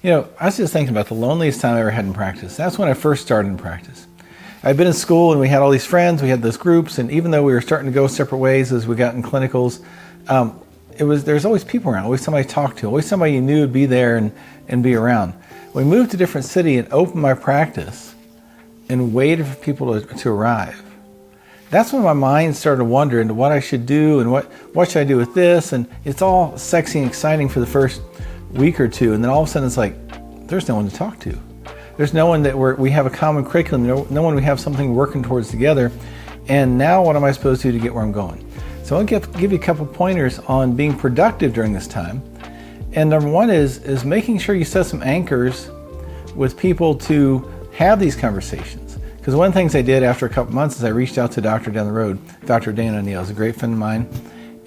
I was just thinking about the loneliest time I ever had in practice. That's when I first started in practice. I'd been in school and we had all these friends, we had those groups, and even though we were starting to go separate ways as we got in clinicals, there's always people around, always somebody to talk to, always somebody you knew would be there and be around. We moved to a different city and opened my practice and waited for people to arrive. That's when my mind started to wander into what I should do and what should I do with this, and it's all sexy and exciting for the first week or two, and then all of a sudden it's like, there's no one to talk to. There's no one that we have a common curriculum, no one we have something working towards together, and now what am I supposed to do to get where I'm going? So I'll give you a couple pointers on being productive during this time. And number one is making sure you set some anchors with people to have these conversations. Because one of the things I did after a couple months is I reached out to a doctor down the road, Dr. Dan O'Neill, is a great friend of mine,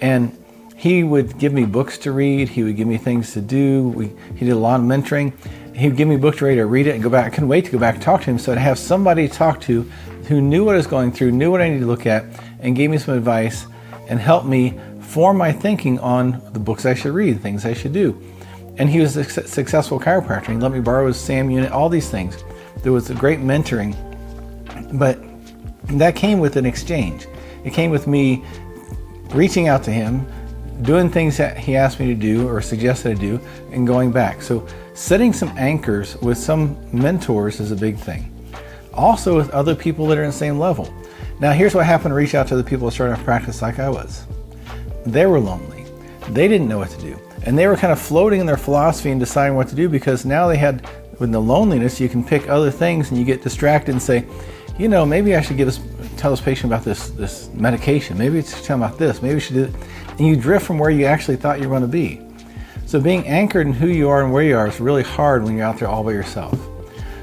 and he would give me books to read, he would give me things to do, he did a lot of mentoring. He would give me a book to read, I'd read it and go back. I couldn't wait to go back and talk to him, so to have somebody to talk to who knew what I was going through, knew what I needed to look at, and gave me some advice and helped me form my thinking on the books I should read, the things I should do. And he was a successful chiropractor. He let me borrow his SAM unit, all these things. There was a great mentoring, but that came with an exchange. It came with me reaching out to him, doing things that he asked me to do or suggested I do, and going back. So setting some anchors with some mentors is a big thing. Also with other people that are in the same level. Now here's what happened to reach out to the people that started off practice like I was. They were lonely. They didn't know what to do. And they were kind of floating in their philosophy and deciding what to do, because now they had, with the loneliness, you can pick other things and you get distracted and say, maybe I should tell this patient about this medication. Maybe I should tell them about this. Maybe we should do it. And you drift from where you actually thought you were going to be. So being anchored in who you are and where you are is really hard when you're out there all by yourself.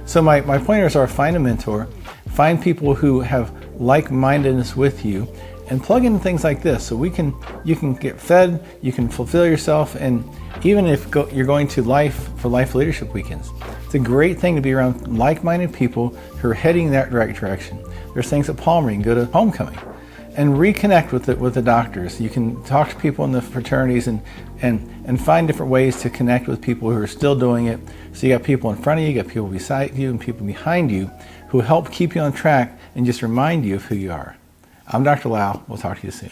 So my pointers are: find a mentor, find people who have like-mindedness with you, and plug into things like this so you can get fed, you can fulfill yourself, and even if you're going to Life Leadership weekends, it's a great thing to be around like-minded people who are heading in that right direction. There's things at Palmer, you can go to homecoming and reconnect with the doctors. You can talk to people in the fraternities and find different ways to connect with people who are still doing it. So you got people in front of you, you got people beside you, and people behind you who help keep you on track and just remind you of who you are. I'm Dr. Lau. We'll talk to you soon.